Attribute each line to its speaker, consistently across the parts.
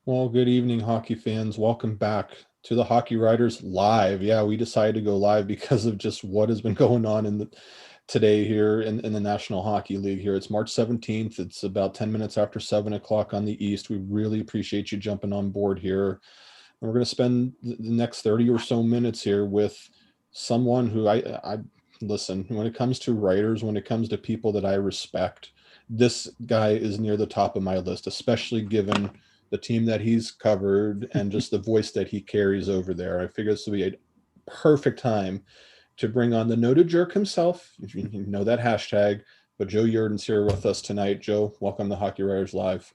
Speaker 1: Well, good evening, hockey fans. Welcome back to the Hockey Writers Live. Yeah, we decided to go live because of just what has been going on today here in the National Hockey League here. It's March 17th. It's about 10 minutes after 7 o'clock on the East. We really appreciate you jumping on board here. And we're going to spend the next 30 or so minutes here with someone who I listen, when it comes to writers, when it comes to people that I respect, this guy is near the top of my list, especially given the team that he's covered and just the voice that he carries over there. I figure this will be a perfect time to bring on the noted jerk himself, if you know that hashtag. But Joe Yerdon's here with us tonight. Joe, welcome to Hockey Writers Live.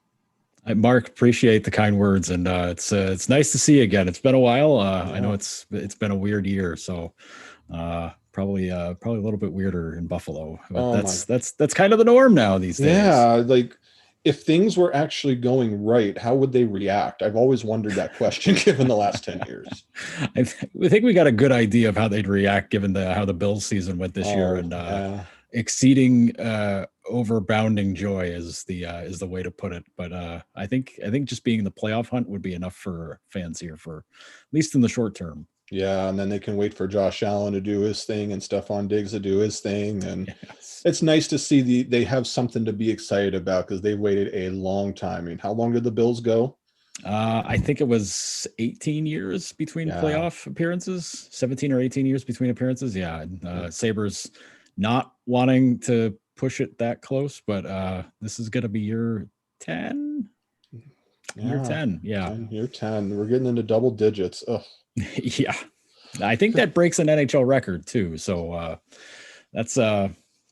Speaker 2: Mark, appreciate the kind words, and it's nice to see you again. It's been a while.
Speaker 1: Yeah.
Speaker 2: I know it's been a weird year, so probably a little bit weirder in Buffalo. But that's kind of the norm now these days.
Speaker 1: Yeah, like if things were actually going right, how would they react? I've always wondered that question given the last 10 years.
Speaker 2: I think we got a good idea of how they'd react given how the Bills season went this year, and exceeding overbounding joy is the way to put it. But I think just being in the playoff hunt would be enough for fans here, for at least in the short term.
Speaker 1: Yeah, and then they can wait for Josh Allen to do his thing and Stephon Diggs to do his thing. And It's nice to see they have something to be excited about because they waited a long time. I mean, how long did the Bills go?
Speaker 2: I think it was 18 years between playoff appearances, 17 or 18 years between appearances. Yeah. Sabres not wanting to push it that close, but this is going to be year 10. Year 10. Yeah.
Speaker 1: Year 10. We're getting into double digits. Ugh.
Speaker 2: Yeah. I think that breaks an NHL record too. So that's a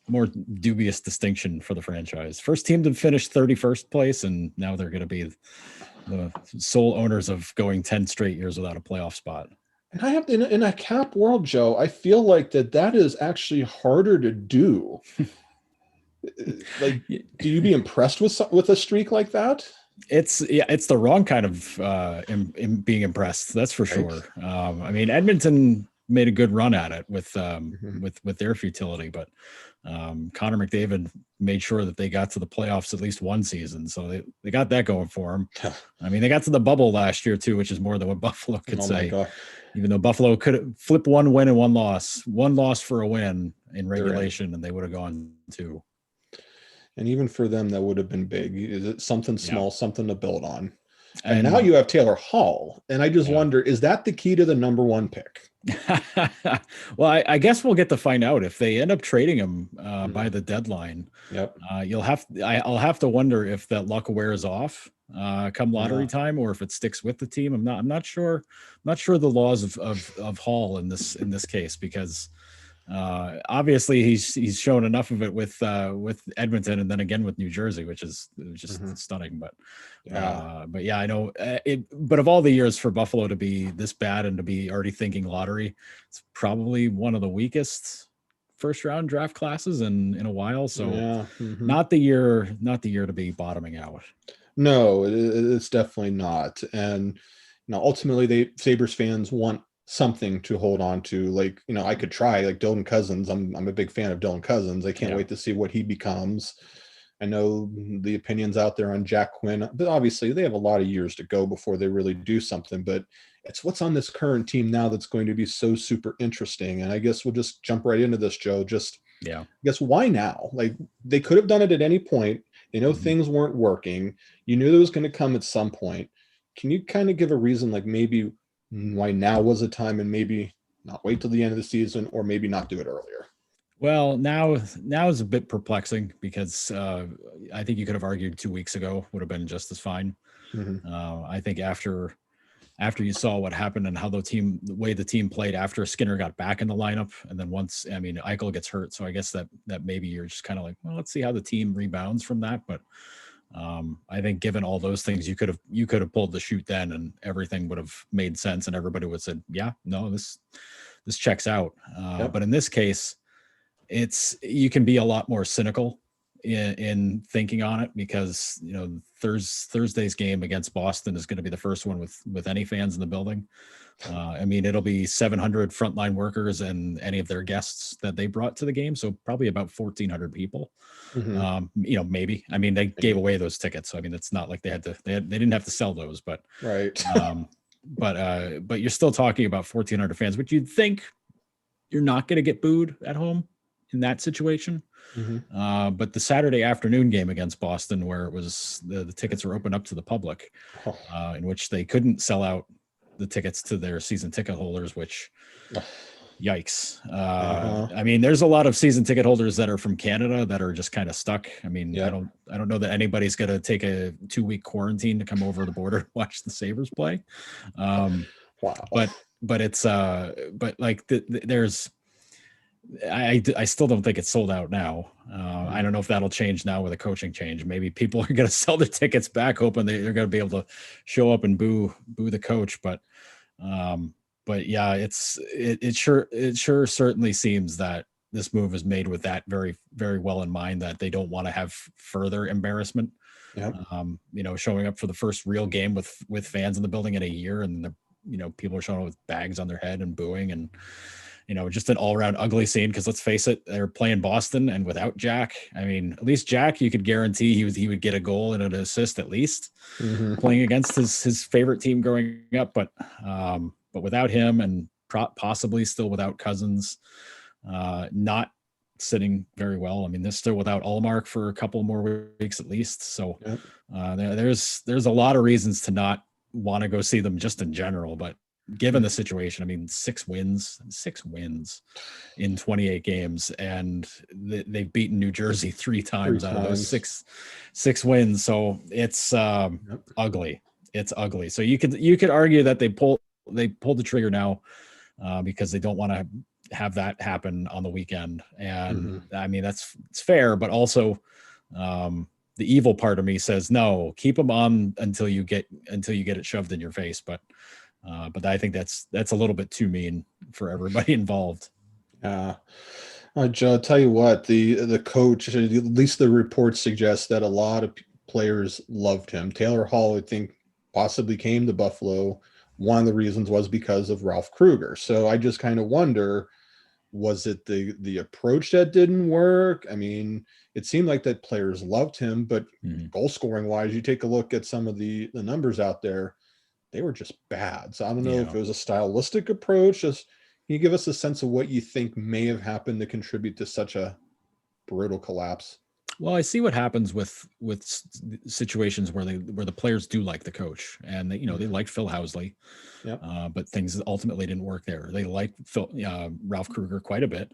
Speaker 2: more dubious distinction for the franchise. First team to finish 31st place, and now they're going to be the sole owners of going 10 straight years without a playoff spot.
Speaker 1: And I have in a cap world, Joe, I feel like that is actually harder to do. Like, do you be impressed with a streak like that?
Speaker 2: It's the wrong kind of being impressed. That's for sure. I mean, Edmonton made a good run at it with their futility, but Connor McDavid made sure that they got to the playoffs at least one season. So they got that going for them. I mean, they got to the bubble last year too, which is more than what Buffalo could say. Even though Buffalo could flip one win and one loss for a win in regulation, and they would have gone to.
Speaker 1: And even for them, that would have been big. Is it something small, something to build on? And now you have Taylor Hall. And I just wonder, is that the key to the number one pick?
Speaker 2: Well, I guess we'll get to find out if they end up trading him by the deadline.
Speaker 1: Yep.
Speaker 2: I'll have to wonder if that luck wears off come lottery time, or if it sticks with the team. I'm not sure. I'm not sure the laws of Hall in this case, because obviously he's shown enough of it with Edmonton, and then again with New Jersey, which is just stunning. But yeah, I know it. But of all the years for Buffalo to be this bad and to be already thinking lottery, it's probably one of the weakest first round draft classes in a while. So not the year to be bottoming out.
Speaker 1: No, it's definitely not. And ultimately, Sabres fans want something to hold on to. Like, I could try like Dylan Cousins. I'm a big fan of Dylan Cousins. I can't wait to see what he becomes. I know the opinions out there on Jack Quinn, but obviously they have a lot of years to go before they really do something. But it's what's on this current team now that's going to be so super interesting. And I guess we'll just jump right into this, Joe. I guess why now? Like, they could have done it at any point. They know things weren't working. You knew it was going to come at some point. Can you kind of give a reason, like maybe why now was the time, and maybe not wait till the end of the season, or maybe not do it earlier?
Speaker 2: Well, now is a bit perplexing, because I think you could have argued 2 weeks ago would have been just as fine. I think after you saw what happened and how the way the team played after Skinner got back in the lineup, and then once, I mean, Eichel gets hurt, so I guess that maybe you're just kind of like, well, let's see how the team rebounds from that. But I think given all those things, you could have pulled the chute then, and everything would have made sense, and everybody would have said, yeah, no, this checks out. But in this case, you can be a lot more cynical in thinking on it, because Thursday's game against Boston is going to be the first one with any fans in the building. I mean, it'll be 700 frontline workers and any of their guests that they brought to the game, so probably about 1,400 people. Maybe. I mean, they gave away those tickets, so I mean, it's not like they didn't have to sell those, but
Speaker 1: right.
Speaker 2: But you're still talking about 1,400 fans, which you'd think you're not going to get booed at home in that situation. But the Saturday afternoon game against Boston, where it was the tickets were open up to the public, in which they couldn't sell out the tickets to their season ticket holders, which yikes. I mean, there's a lot of season ticket holders that are from Canada that are just kind of stuck. I mean, I don't know that anybody's going to take a 2-week quarantine to come over the border and watch the Sabres play.
Speaker 1: Wow.
Speaker 2: But it's but like there's I still don't think it's sold out now. I don't know if that'll change now with a coaching change. Maybe people are going to sell their tickets back, hoping they're going to be able to show up and boo the coach. But yeah, it sure certainly seems that this move is made with that very, very well in mind, that they don't want to have further embarrassment. Showing up for the first real game with fans in the building in a year, and people are showing up with bags on their head and booing, and just an all-around ugly scene, because let's face it, they're playing Boston, and without Jack, I mean, at least Jack, you could guarantee he would get a goal and an assist at least, playing against his favorite team growing up. But without him, and possibly still without Cousins, not sitting very well. I mean, they're still without Ullmark for a couple more weeks at least. So there's a lot of reasons to not want to go see them just in general, but given the situation, I mean, 6 wins in 28 games, and they've beaten New Jersey 3 times out of those six wins. So it's ugly. It's ugly. So you could argue that they pulled the trigger now because they don't want to have that happen on the weekend. And I mean, it's fair, but also the evil part of me says, no, keep them on until you get it shoved in your face. But I think that's a little bit too mean for everybody involved.
Speaker 1: Joe, I'll tell you what, the coach, at least the reports suggest that a lot of players loved him. Taylor Hall, I think, possibly came to Buffalo. One of the reasons was because of Ralph Krueger. So I just kind of wonder, was it the approach that didn't work? I mean, it seemed like that players loved him, but goal scoring wise, you take a look at some of the numbers out there, they were just bad. So I don't know if it was a stylistic approach. Just, can you give us a sense of what you think may have happened to contribute to such a brutal collapse?
Speaker 2: Well, I see what happens with situations where the players do like the coach, and they liked Phil Housley, but things ultimately didn't work there. They liked Ralph Krueger quite a bit,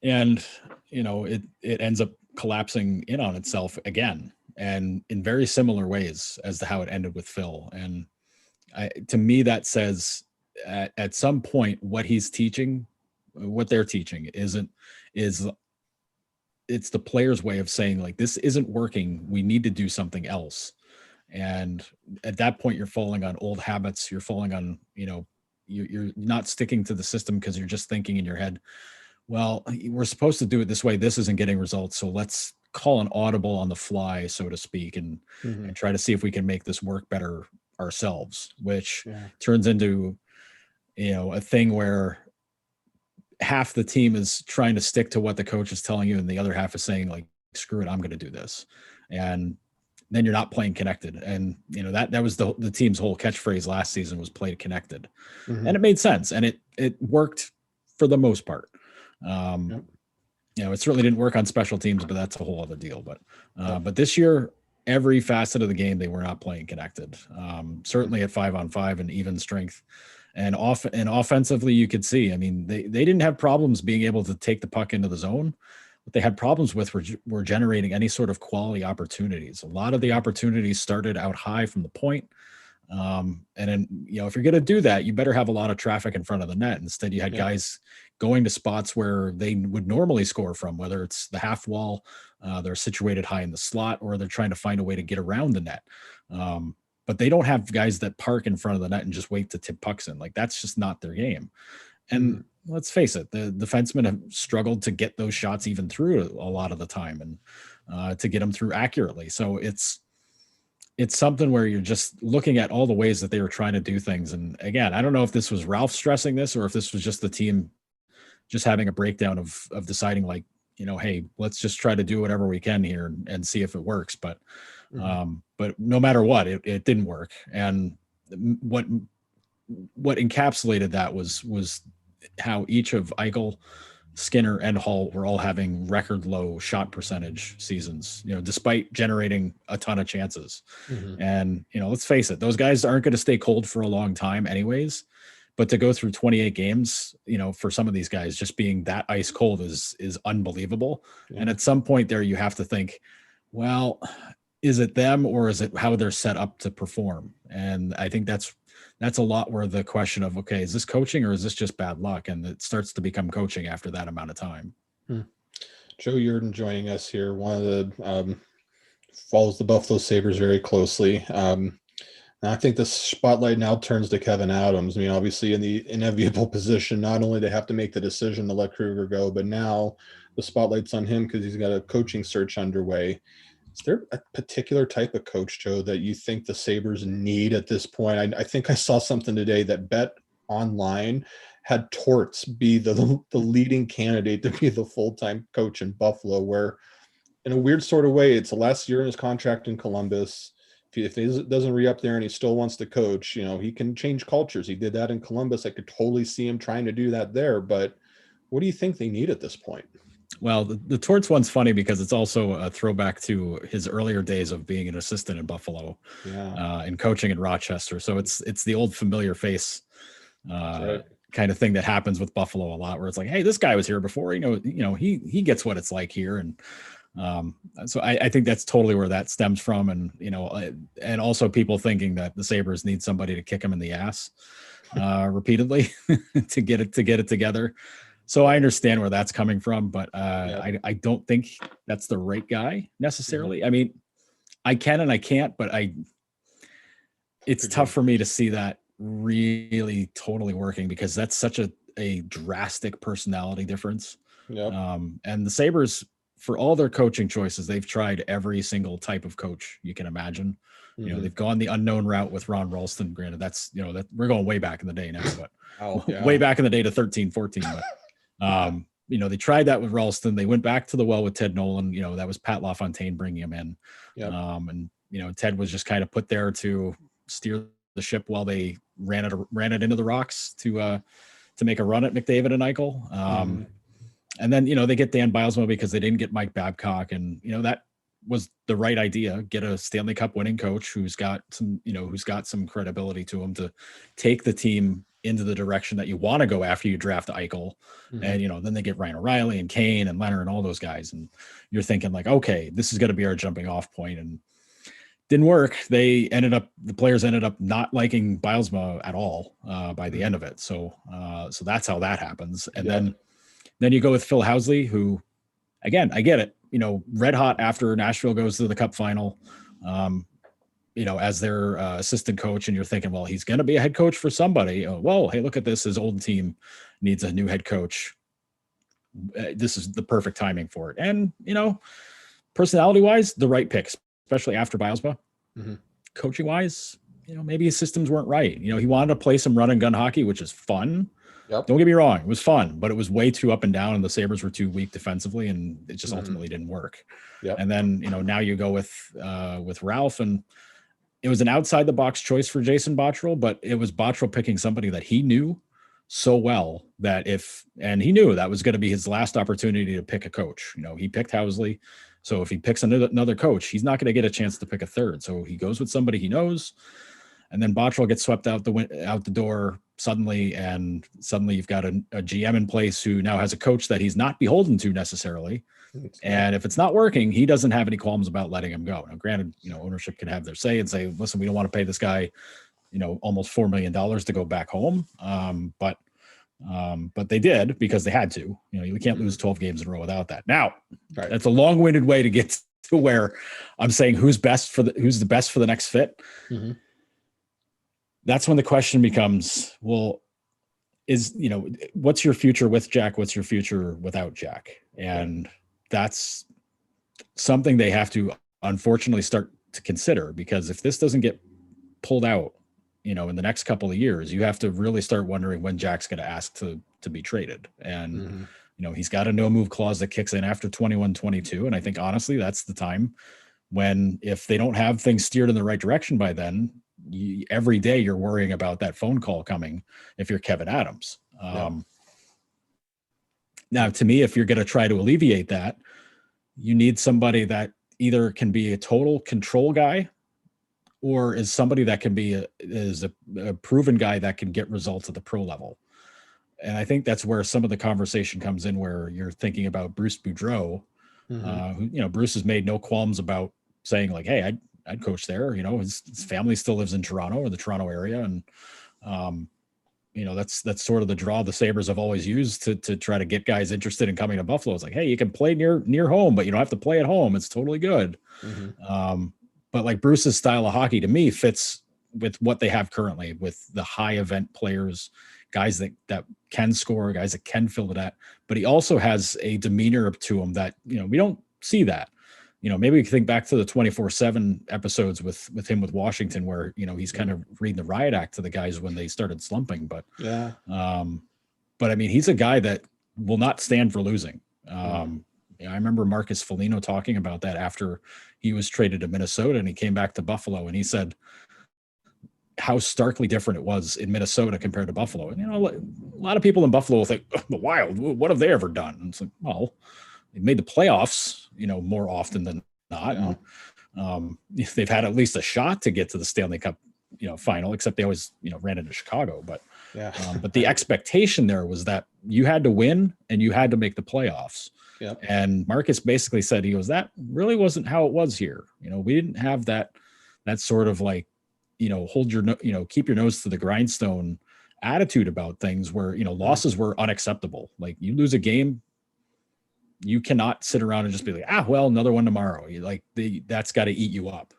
Speaker 2: and it ends up collapsing in on itself again, and in very similar ways as to how it ended with Phil. And to me, that says at some point what he's teaching, what they're teaching, it's the player's way of saying, like, this isn't working, we need to do something else. And at that point, you're falling on old habits. You're falling on, you're not sticking to the system because you're just thinking in your head, well, we're supposed to do it this way. This isn't getting results. So let's call an audible on the fly, so to speak, and try to see if we can make this work better ourselves, which turns into, a thing where half the team is trying to stick to what the coach is telling you, and the other half is saying, like, screw it, I'm going to do this. And then you're not playing connected. And that was the team's whole catchphrase last season, was play connected. And it made sense, and it worked for the most part. It certainly didn't work on special teams, but that's a whole other deal. But this year, every facet of the game, they were not playing connected. Certainly at 5-on-5 and even strength. And offensively, you could see, I mean, they didn't have problems being able to take the puck into the zone. What they had problems with were generating any sort of quality opportunities. A lot of the opportunities started out high from the point. And then, if you're going to do that, you better have a lot of traffic in front of the net. Instead, you had guys going to spots where they would normally score from, whether it's the half wall, they're situated high in the slot, or they're trying to find a way to get around the net. But they don't have guys that park in front of the net and just wait to tip pucks in. Like, that's just not their game. And let's face it, the defensemen have struggled to get those shots even through a lot of the time. And to get them through accurately. So it's something where you're just looking at all the ways that they were trying to do things. And again, I don't know if this was Ralph stressing this or if this was just the team just having a breakdown of deciding, like, hey, let's just try to do whatever we can here and see if it works. But no matter what, it didn't work. And what encapsulated that was how each of Eichel, Skinner, and Hall were all having record low shot percentage seasons, despite generating a ton of chances. And, let's face it, those guys aren't going to stay cold for a long time anyways. But to go through 28 games, for some of these guys, just being that ice cold is unbelievable. Yeah. And at some point there, you have to think, well, is it them or is it how they're set up to perform? And I think that's a lot where the question of, okay, is this coaching or is this just bad luck? And it starts to become coaching after that amount of time.
Speaker 1: Joe Yerdon joining us here. One of the follows the Buffalo Sabres very closely. And I think the spotlight now turns to Kevin Adams. I mean, obviously in the inevitable position, not only they have to make the decision to let Krueger go, but now the spotlight's on him because he's got a coaching search underway. Is there a particular type of coach, Joe, that you think the Sabres need at this point? I think I saw something today that Bet Online had Torts be the leading candidate to be the full-time coach in Buffalo, where in a weird sort of way, it's the last year in his contract in Columbus. If he doesn't re-up there and he still wants to coach, he can change cultures. He did that in Columbus. I could totally see him trying to do that there. But what do you think they need at this point?
Speaker 2: Well, the Torts one's funny because it's also a throwback to his earlier days of being an assistant in Buffalo, and coaching in Rochester. So it's the old familiar face kind of thing that happens with Buffalo a lot, where it's like, hey, this guy was here before. He gets what it's like here. And so I think that's totally where that stems from. And, and also people thinking that the Sabres need somebody to kick him in the ass repeatedly to get it together. So I understand where that's coming from, but I don't think that's the right guy necessarily. I mean, I can and I can't, but it's tough for me to see that really totally working because that's such a drastic personality difference. And the Sabres, for all their coaching choices, they've tried every single type of coach you can imagine. They've gone the unknown route with Ron Ralston. Granted, that's, that we're going way back in the day now, but way back in the day to 13, 14. But, they tried that with Ralston. They went back to the well with Ted Nolan. That was Pat LaFontaine bringing him in. And, Ted was just kind of put there to steer the ship while they ran it into the rocks to make a run at McDavid and Eichel. And then, they get Dan Bilesma because they didn't get Mike Babcock. And, that was the right idea. Get a Stanley Cup winning coach who's got some credibility to him to take the team into the direction that you want to go after you draft Eichel. And, then they get Ryan O'Reilly and Kane and Leonard and all those guys. And you're thinking like, okay, this is going to be our jumping off point. And didn't work. The players ended up not liking Bilesma at all by the end of it. So that's how that happens. And then you go with Phil Housley, who, again, I get it, red hot after Nashville goes to the Cup final, as their assistant coach. And you're thinking, well, he's going to be a head coach for somebody. Well, hey, look at this. His old team needs a new head coach. This is the perfect timing for it. And, personality wise, the right picks, especially after Bilesma. Coaching wise, maybe his systems weren't right. He wanted to play some run and gun hockey, which is fun. Don't get me wrong. It was fun, but it was way too up and down and the Sabres were too weak defensively and it just ultimately didn't work. And then, now you go with Ralph, and it was an outside the box choice for Jason Botterill, but it was Botterill picking somebody that he knew so well that he knew that was going to be his last opportunity to pick a coach. He picked Housley. So if he picks another coach, he's not going to get a chance to pick a third. So he goes with somebody he knows, and then Botterill gets swept out the door suddenly, and suddenly you've got a GM in place who now has a coach that he's not beholden to necessarily. And if it's not working, he doesn't have any qualms about letting him go. Now, granted, ownership can have their say and say, listen, we don't want to pay this guy, almost $4 million to go back home. But they did because they had to. You can't lose 12 games in a row without that. Now, that's a long-winded way to get to where I'm saying who's the best for the next fit. That's when the question becomes, well, what's your future with Jack? What's your future without Jack? And that's something they have to unfortunately start to consider, because if this doesn't get pulled out, in the next couple of years, you have to really start wondering when Jack's going to ask to be traded. And, he's got a no move clause that kicks in after 21-22. And I think honestly, that's the time when, if they don't have things steered in the right direction by then, every day you're worrying about that phone call coming if you're Kevyn Adams. Now, to me, if you're going to try to alleviate that, you need somebody that either can be a total control guy, or is somebody that can be a proven guy that can get results at the pro level. And I think that's where some of the conversation comes in, where you're thinking about Bruce Boudreau, who, Bruce has made no qualms about saying like, hey, I'd coach there. His family still lives in Toronto, or the Toronto area. And, that's sort of the draw the Sabres have always used to try to get guys interested in coming to Buffalo. It's like, hey, you can play near home, but you don't have to play at home. It's totally good. But like Bruce's style of hockey to me fits with what they have currently, with the high event players, guys that can score, guys that can fill the net. But he also has a demeanor to him that, we don't see that. Maybe we can think back to the 24/7 episodes with him with Washington, where, he's kind of reading the riot act to the guys when they started slumping. But but I mean, he's a guy that will not stand for losing. I remember Marcus Foligno talking about that after he was traded to Minnesota and he came back to Buffalo, and he said how starkly different it was in Minnesota compared to Buffalo. And, a lot of people in Buffalo will think, oh, the Wild, what have they ever done? And it's like, well, they made the playoffs, more often than not. And, they've had at least a shot to get to the Stanley Cup, final, except they always, ran into Chicago. But, but the expectation there was that you had to win and you had to make the playoffs.
Speaker 1: Yep.
Speaker 2: And Marcus basically said, he goes, that really wasn't how it was here. We didn't have that sort of like, hold your, keep your nose to the grindstone attitude about things, where, losses were unacceptable. Like, you lose a game, you cannot sit around and just be like, well, another one tomorrow. That's got to eat you up.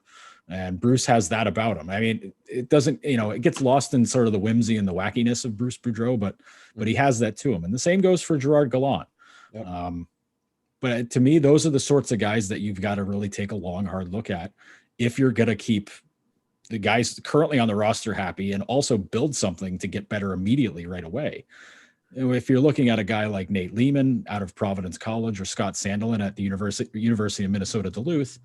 Speaker 2: And Bruce has that about him. I mean, it doesn't, it gets lost in sort of the whimsy and the wackiness of Bruce Boudreau, but he has that to him. And the same goes for Gerard Gallant. Yep. But to me, those are the sorts of guys that you've got to really take a long, hard look at if you're going to keep the guys currently on the roster happy and also build something to get better immediately right away. If you're looking at a guy like Nate Lehman out of Providence College, or Scott Sandelin at the University of Minnesota Duluth,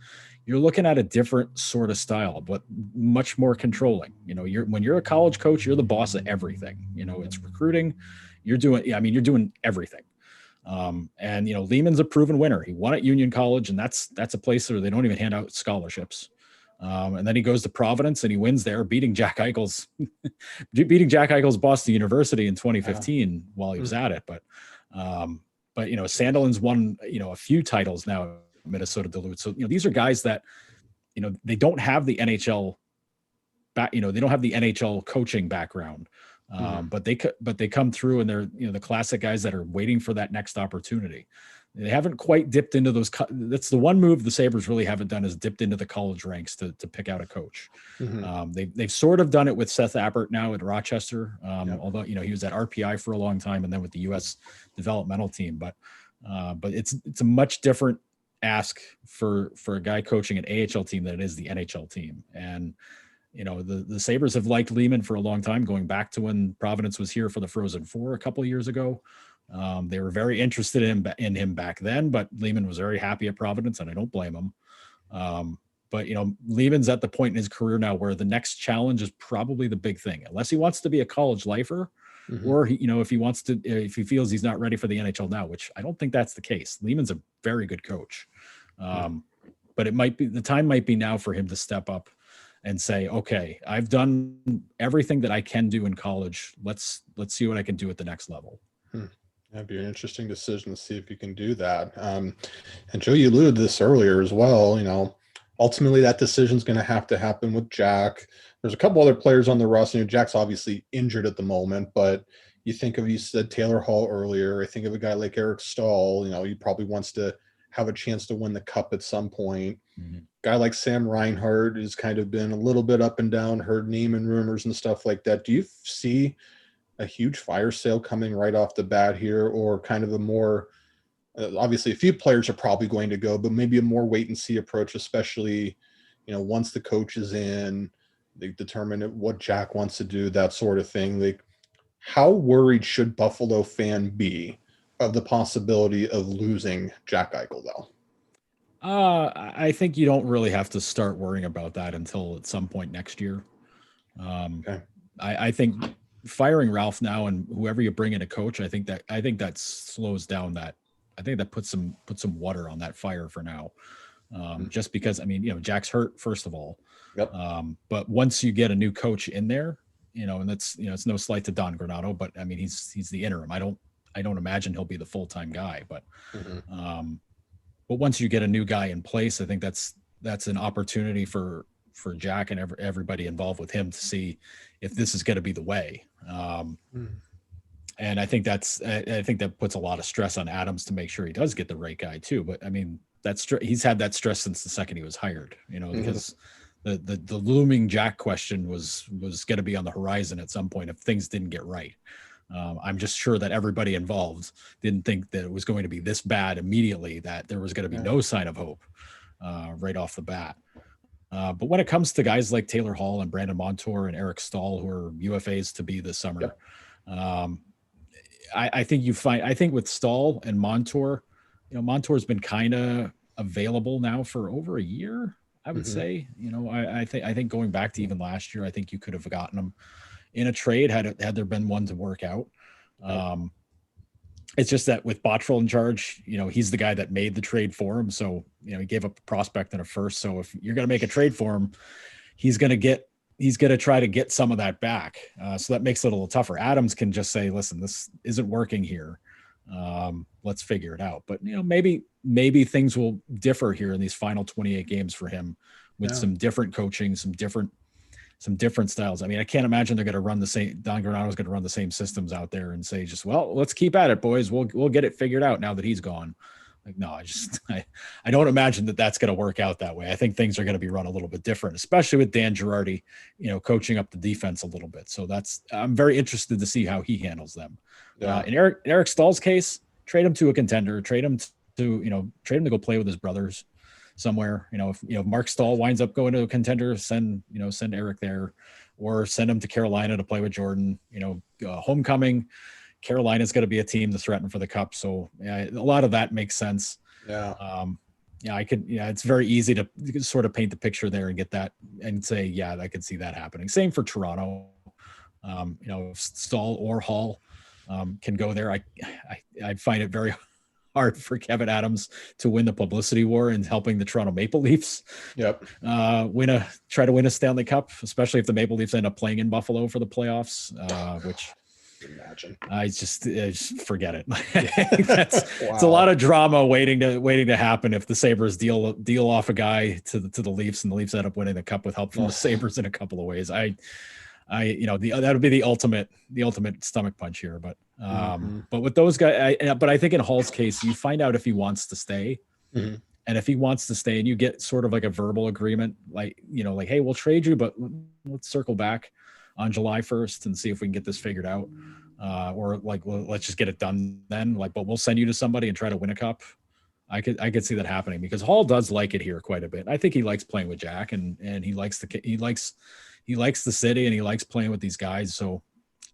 Speaker 2: you're looking at a different sort of style, but much more controlling. When you're a college coach, you're the boss of everything. It's recruiting. You're doing everything. And Lehman's a proven winner. He won at Union College, and that's a place where they don't even hand out scholarships. And then he goes to Providence and he wins there, beating Jack Eichel's Boston University in 2015 while he was at it. But Sandelin's won, a few titles now at Minnesota Duluth. So, these are guys that, they don't have the NHL they don't have the NHL coaching background. But they come through, and they're, the classic guys that are waiting for that next opportunity. They haven't quite dipped into those. That's the one move the Sabres really haven't done, is dipped into the college ranks to pick out a coach. They've sort of done it with Seth Appert now at Rochester. Although, he was at RPI for a long time and then with the U.S. developmental team, but it's a much different ask for a guy coaching an AHL team than it is the NHL team. And, the Sabres have liked Lehman for a long time, going back to when Providence was here for the Frozen Four a couple of years ago. They were very interested in him back then, but Lehman was very happy at Providence, and I don't blame him. But Lehman's at the point in his career now where the next challenge is probably the big thing, unless he wants to be a college lifer, or if he feels he's not ready for the NHL now, which I don't think that's the case. Lehman's a very good coach, but the time might be now for him to step up and say, okay, I've done everything that I can do in college. Let's see what I can do at the next level.
Speaker 1: That'd be an interesting decision to see if you can do that. And Joe, you alluded to this earlier as well. Ultimately that decision is going to happen with Jack. There's a couple other players on the roster. Jack's obviously injured at the moment, but you said Taylor Hall earlier. I think of a guy like Eric Stahl. He probably wants to have a chance to win the cup at some point. Guy like Sam Reinhart has kind of been a little bit up and down, heard name and rumors and stuff like that. Do you see a huge fire sale coming right off the bat here, or kind of a more Obviously, a few players are probably going to go, but maybe a more wait and see approach, especially, once the coach is in, they determine what Jack wants to do, that sort of thing. Like, how worried should Buffalo fan be of the possibility of losing Jack Eichel, though?
Speaker 2: I think you don't really have to start worrying about that until at some point next year.
Speaker 1: Okay.
Speaker 2: I think firing Ralph now and whoever you bring in a coach, I think that slows down that. I think that puts some water on that fire for now. Just because, I mean, Jack's hurt, first of all.
Speaker 1: Yep.
Speaker 2: But once you get a new coach in there, and that's, it's no slight to Don Granato, but I mean, he's the interim. I don't imagine he'll be the full-time guy, but once you get a new guy in place, I think that's an opportunity for Jack and everybody involved with him to see if this is going to be the way. And I think that puts a lot of stress on Adams to make sure he does get the right guy too. But I mean, he's had that stress since the second he was hired, because the looming Jack question was going to be on the horizon at some point if things didn't get right. I'm just sure that everybody involved didn't think that it was going to be this bad immediately, that there was going to be no sign of hope right off the bat. But when it comes to guys like Taylor Hall and Brandon Montour and Eric Stahl, who are UFAs to be this summer, I think with Stahl and Montour, Montour's been kind of available now for over a year, I would say. I think going back to even last year, I think you could have gotten him in a trade had there been one to work out. It's just that with Bottrell in charge, he's the guy that made the trade for him. So, he gave up a prospect and a first. So if you're going to make a trade for him, he's going to try to get some of that back. So that makes it a little tougher. Adams can just say, listen, this isn't working here. Let's figure it out. But, maybe things will differ here in these final 28 games for him with some different coaching, some different styles. I mean, I can't imagine they're going to run the same. Don Granato's going to run the same systems out there and say, let's keep at it, boys. We'll get it figured out now that he's gone. Like, no, I don't imagine that that's going to work out that way. I think things are going to be run a little bit different, especially with Dan Girardi, coaching up the defense a little bit. So I'm very interested to see how he handles them. In Eric Stahl's case, trade him to a contender, trade him to go play with his brothers somewhere. If Mark Stahl winds up going to a contender, send Eric there, or send him to Carolina to play with Jordan. Homecoming, Carolina's going to be a team to threaten for the cup. So a lot of that makes sense. It's very easy to sort of paint the picture there and get that and say, I could see that happening. Same for Toronto. If Stahl or Hall can go there, I find it very hard for Kevin Adams to win the publicity war and helping the Toronto Maple Leafs try to win a Stanley Cup, especially if the Maple Leafs end up playing in Buffalo for the playoffs, which
Speaker 1: imagine.
Speaker 2: I just forget it. It's a lot of drama waiting to happen if the Sabres deal off a guy to the Leafs and the Leafs end up winning the cup with help from the Sabres in a couple of ways. That would be the ultimate stomach punch here. But but with those guys, but I think in Hall's case, you find out if he wants to stay, and if he wants to stay, and you get sort of like a verbal agreement, like hey, we'll trade you, but let's circle back on July 1st and see if we can get this figured out, or let's just get it done then. But we'll send you to somebody and try to win a cup. I could see that happening because Hall does like it here quite a bit. I think he likes playing with Jack, and he likes the city, and he likes playing with these guys. So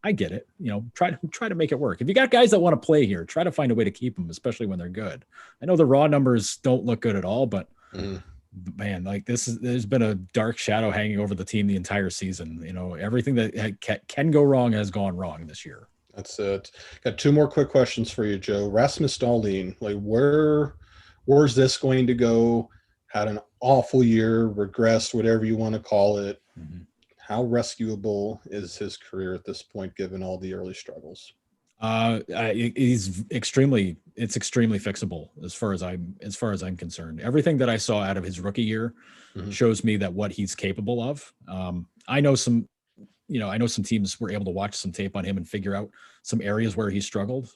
Speaker 2: I get it. Try to make it work. If you got guys that want to play here, try to find a way to keep them, especially when they're good. I know the raw numbers don't look good at all, but man, there's been a dark shadow hanging over the team the entire season. Everything that can go wrong has gone wrong this year.
Speaker 1: That's it. Got two more quick questions for you, Joe. Rasmus Dahlin, where's this going to go? Had an awful year, regressed, whatever you want to call it. How rescuable is his career at this point, given all the early struggles?
Speaker 2: It's extremely fixable as far as I'm concerned. Everything that I saw out of his rookie year shows me that what he's capable of. I know some teams were able to watch some tape on him and figure out some areas where he struggled.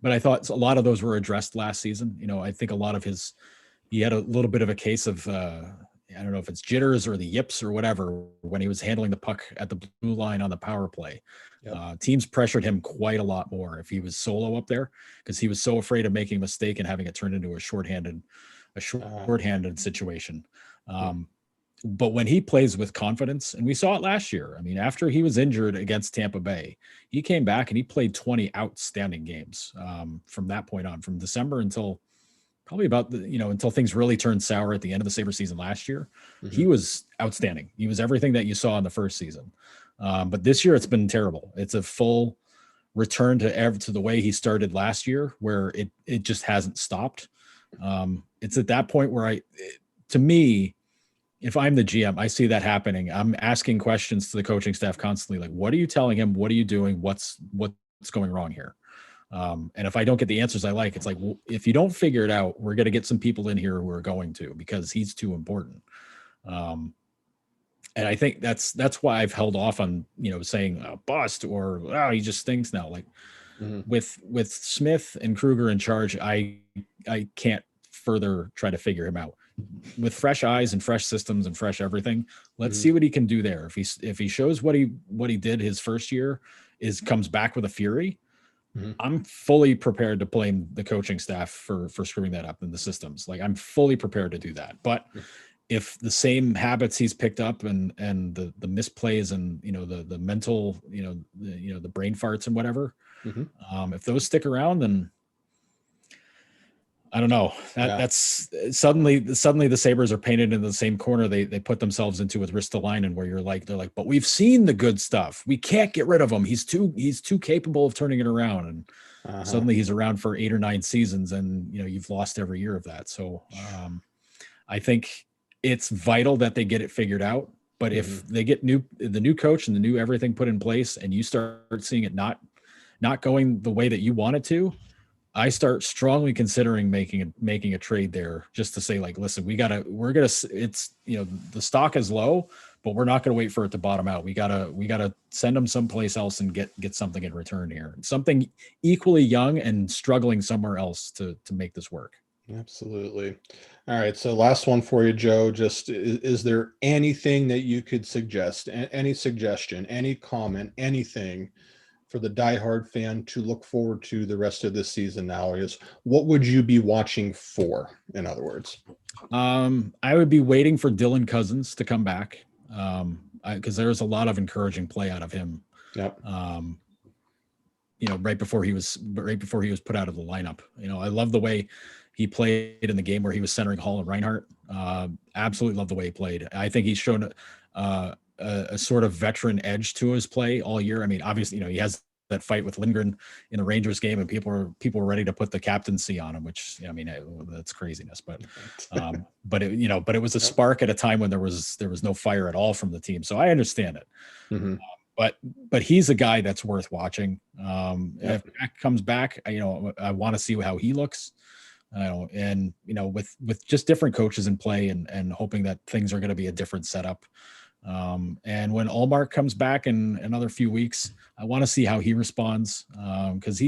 Speaker 2: But I thought a lot of those were addressed last season. I think a lot of he had a little bit of a case of I don't know if it's jitters or the yips or whatever, when he was handling the puck at the blue line on the power play. Yep. Teams pressured him quite a lot more if he was solo up there, because he was so afraid of making a mistake and having it turn into a shorthanded situation. But when he plays with confidence, and we saw it last year, I mean, after he was injured against Tampa Bay, he came back and he played 20 outstanding games from that point on, from December until probably about until things really turned sour at the end of the Sabres season last year. Mm-hmm. He was outstanding. He was everything that you saw in the first season. But this year it's been terrible. It's a full return to the way he started last year, where it just hasn't stopped. It's at that point where to me, if I'm the GM, I see that happening. I'm asking questions to the coaching staff constantly, like, what are you telling him? What are you doing? What's going wrong here? And if I don't get the answers I like, it's like, well, if you don't figure it out, we're going to get some people in here who are going to, because he's too important. And I think that's why I've held off on, saying bust or, he just stinks now. Like with Smith and Krueger in charge, I can't further try to figure him out. With fresh eyes and fresh systems and fresh everything, let's see what he can do there. If he shows what he did his first year comes back with a fury, I'm fully prepared to blame the coaching staff for screwing that up in the systems. Like, I'm fully prepared to do that. But if the same habits he's picked up and the misplays and the mental the brain farts and whatever, if those stick around, then I don't know. That's suddenly the Sabres are painted in the same corner they put themselves into with Ristolainen, where they're like, but we've seen the good stuff. We can't get rid of him. He's too capable of turning it around. And suddenly he's around for 8 or 9 seasons, and you've lost every year of that. So I think it's vital that they get it figured out. But if they get the new coach and the new everything put in place, and you start seeing it not going the way that you want it to, I start strongly considering making a trade there, just to say, like, listen, it's the stock is low, but we're not going to wait for it to bottom out. We gotta send them someplace else and get something in return here. Something equally young and struggling somewhere else to make this work.
Speaker 1: Absolutely. All right. So last one for you, Joe. Just is there anything that you could suggest, any suggestion, any comment, anything for the diehard fan to look forward to the rest of this season now? What would you be watching for, in other words?
Speaker 2: I would be waiting for Dylan Cousins to come back, because there's a lot of encouraging play out of him.
Speaker 1: Yep.
Speaker 2: Right before he was put out of the lineup. I love the way he played in the game where he was centering Hall and Reinhart. Absolutely love the way he played. I think he's shown a sort of veteran edge to his play all year. I mean, obviously, he has that fight with Lindgren in the Rangers game, and people were ready to put the captaincy on him, which, I mean, that's craziness. But it was a spark at a time when there was no fire at all from the team. So I understand it. But he's a guy that's worth watching. If Mac comes back, I want to see how he looks. And with just different coaches in play and hoping that things are going to be a different setup. And when Ullmark comes back in another few weeks, I want to see how he responds, because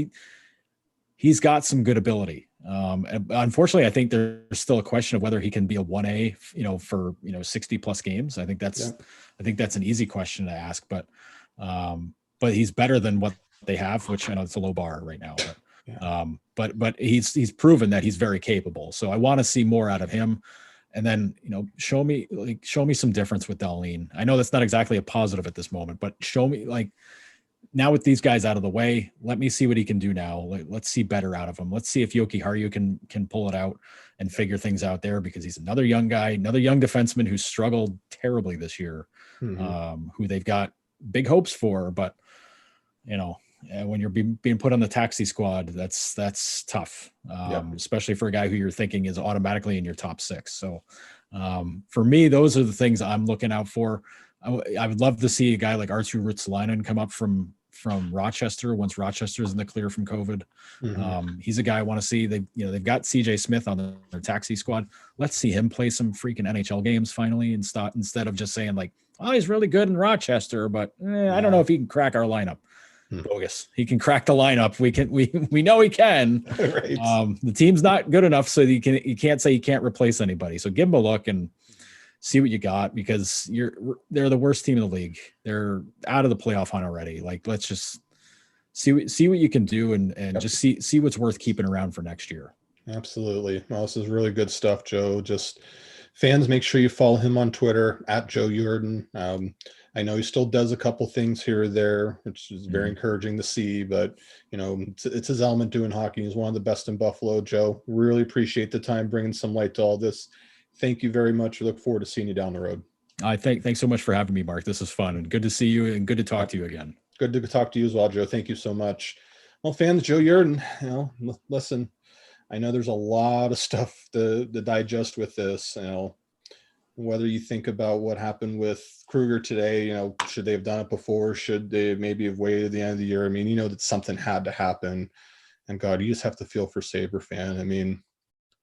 Speaker 2: he's got some good ability. Unfortunately, I think there's still a question of whether he can be a 1A, for 60 plus games. I think that's an easy question to ask, but he's better than what they have, which I know it's a low bar right now. But he's proven that he's very capable. So I want to see more out of him. And then, show me some difference with Dahlin. I know that's not exactly a positive at this moment, but show me, like, now with these guys out of the way, let me see what he can do now. Let's see better out of him. Let's see if Yoki Haru can pull it out and figure things out there, because he's another young guy, another young defenseman who struggled terribly this year, who they've got big hopes for, but when you're being put on the taxi squad, that's tough, especially for a guy who you're thinking is automatically in your top 6. So for me, those are the things I'm looking out for. I would love to see a guy like Arttu Ruotsalainen come up from Rochester once Rochester's in the clear from COVID. He's a guy I want to see. They've got CJ Smith on their taxi squad. Let's see him play some freaking NHL games finally, instead of just saying, like, oh, he's really good in Rochester, but I don't know if he can crack our lineup. Bogus. He can crack the lineup. We know he can. Right. The team's not good enough, so you can't say he can't replace anybody. So give him a look and see what you got, because they're the worst team in the league. They're out of the playoff hunt already. Like, let's just see what you can do, and just see what's worth keeping around for next year.
Speaker 1: Absolutely. Well, this is really good stuff, Joe. Just fans, make sure you follow him on Twitter at Joe Yerdon. I know he still does a couple things here or there, which is very encouraging to see, but it's his element doing hockey. He's one of the best in Buffalo. Joe, really appreciate the time bringing some light to all this. Thank you very much. We look forward to seeing you down the road.
Speaker 2: Thanks so much for having me, Mark. This is fun and good to see you and good to talk to you again.
Speaker 1: Good to talk to you as well, Joe. Thank you so much. Well, fans, Joe Yerdon, listen, I know there's a lot of stuff to digest with this, whether you think about what happened with Krueger today, should they have done it before? Should they maybe have waited at the end of the year? I mean, that something had to happen, and God, you just have to feel for Sabre fan. I mean,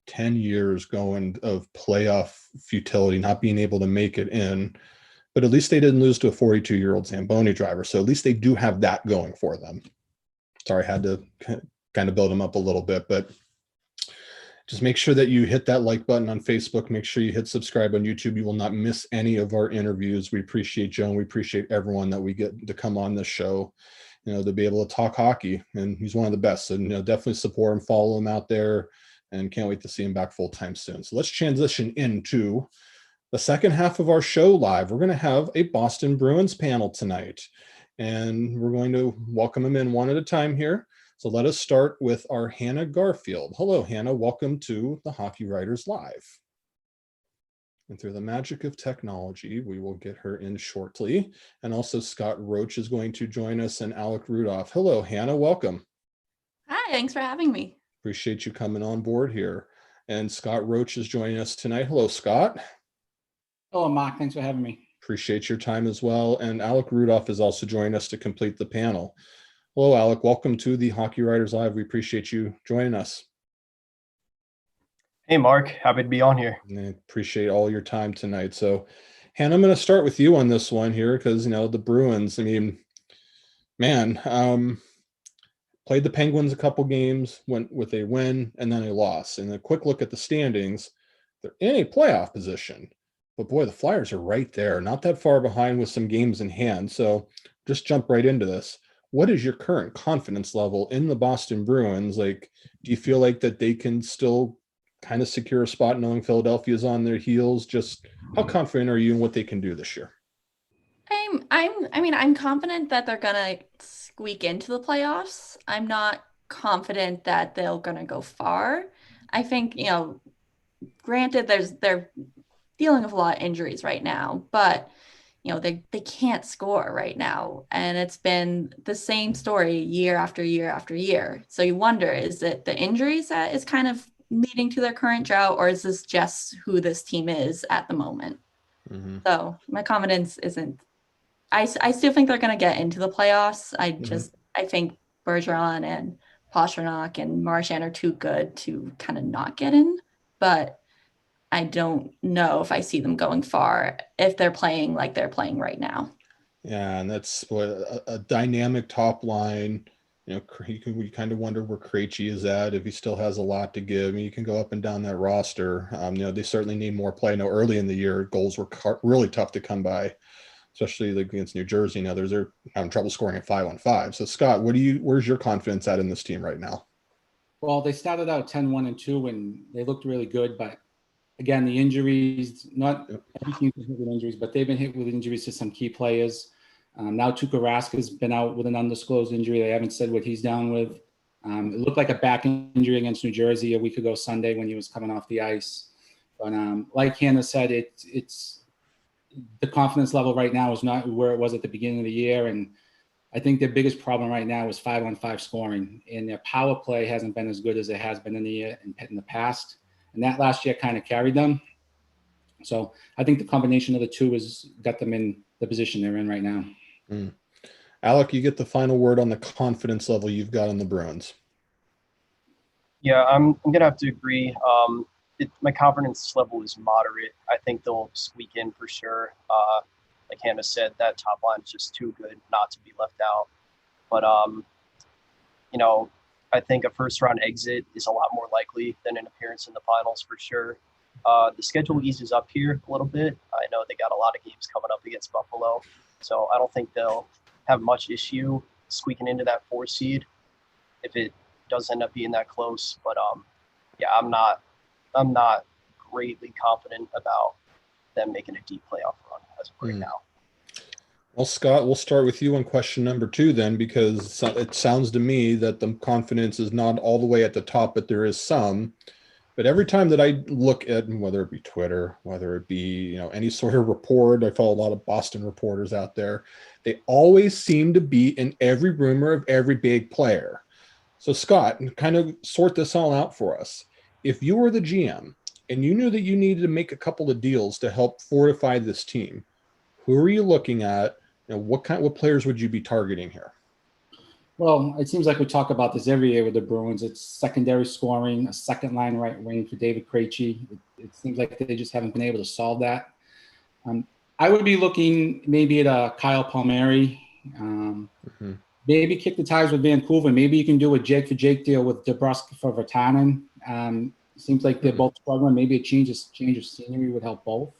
Speaker 1: 10 years going of playoff futility, not being able to make it in, but at least they didn't lose to a 42-year-old Zamboni driver. So at least they do have that going for them. Sorry, I had to kind of build them up a little bit, but just make sure that you hit that like button on Facebook. Make sure you hit subscribe on YouTube. You will not miss any of our interviews. We appreciate Joe, and we appreciate everyone that we get to come on this show, to be able to talk hockey. And he's one of the best. So, definitely support him, follow him out there, and can't wait to see him back full time soon. So let's transition into the second half of our show live. We're going to have a Boston Bruins panel tonight, and we're going to welcome them in one at a time here. So let us start with our Hannah Garfield. Hello, Hannah. Welcome to the Hockey Writers Live. And through the magic of technology, we will get her in shortly. And also Scott Roche is going to join us, and Alec Rudolph. Hello, Hannah. Welcome.
Speaker 3: Hi, thanks for having me.
Speaker 1: Appreciate you coming on board here. And Scott Roche is joining us tonight. Hello, Scott.
Speaker 4: Hello, Mark. Thanks for having me.
Speaker 1: Appreciate your time as well. And Alec Rudolph is also joining us to complete the panel. Hello, Alec. Welcome to the Hockey Writers Live. We appreciate you joining us.
Speaker 5: Hey, Mark. Happy to be on here.
Speaker 1: And I appreciate all your time tonight. So, Hannah, I'm going to start with you on this one here because, the Bruins, I mean, man, played the Penguins a couple games, went with a win and then a loss. And a quick look at the standings, they're in a playoff position. But, boy, the Flyers are right there, not that far behind with some games in hand. So, just jump right into this. What is your current confidence level in the Boston Bruins? Like, do you feel like that they can still kind of secure a spot knowing Philadelphia's on their heels? Just how confident are you in what they can do this year?
Speaker 3: I'm confident that they're gonna squeak into the playoffs. I'm not confident that they're gonna go far. I think, granted they're dealing with a lot of injuries right now, but they can't score right now. And it's been the same story year after year after year. So you wonder, is it the injuries that is kind of leading to their current drought, or is this just who this team is at the moment? Mm-hmm. So my confidence isn't, I still think they're going to get into the playoffs. I think Bergeron and Pastrnak and Marchand are too good to kind of not get in, but I don't know if I see them going far if they're playing like they're playing right now.
Speaker 1: Yeah, and that's what a dynamic top line. We kind of wonder where Krejci is at, if he still has a lot to give. I mean, you can go up and down that roster. They certainly need more play. I know early in the year, goals were really tough to come by, especially against New Jersey. Now they're having trouble scoring at 5-on-5. So Scott, where's your confidence at in this team right now?
Speaker 4: Well, they started out 10-1-2, and they looked really good, but again, the injuries, not every team hit with injuries, but they've been hit with injuries to some key players. Now Tuukka Raska's been out with an undisclosed injury. They haven't said what he's down with. It looked like a back injury against New Jersey a week ago Sunday when he was coming off the ice. But like Hannah said, it's the confidence level right now is not where it was at the beginning of the year. And I think their biggest problem right now is 5-on-5 scoring. And their power play hasn't been as good as it has been in the past. And that last year kind of carried them. So I think the combination of the two has got them in the position they're in right now.
Speaker 1: Alec, you get the final word on the confidence level you've got in the Bruins.
Speaker 5: Yeah, I'm going to have to agree. My confidence level is moderate. I think they'll squeak in for sure. Like Hannah said, that top line is just too good not to be left out. But, I think a first-round exit is a lot more likely than an appearance in the finals for sure. The schedule eases up here a little bit. I know they got a lot of games coming up against Buffalo, so I don't think they'll have much issue squeaking into that 4 seed if it does end up being that close. But yeah, I'm not greatly confident about them making a deep playoff run as of right now.
Speaker 1: Well, Scott, we'll start with you on question number 2 then, because it sounds to me that the confidence is not all the way at the top, but there is some. But every time that I look at, whether it be Twitter, whether it be, any sort of report, I follow a lot of Boston reporters out there, they always seem to be in every rumor of every big player. So Scott, kind of sort this all out for us. If you were the GM and you knew that you needed to make a couple of deals to help fortify this team, who are you looking at? What players would you be targeting here?
Speaker 4: Well, it seems like we talk about this every year with the Bruins. It's secondary scoring, a second line right wing for David Krejci. It seems like they just haven't been able to solve that. I would be looking maybe at Kyle Palmieri. Maybe kick the tires with Vancouver. Maybe you can do a Jake for Jake deal with DeBrusk for Virtanen. Seems like they're both struggling. Maybe a change of scenery would help both.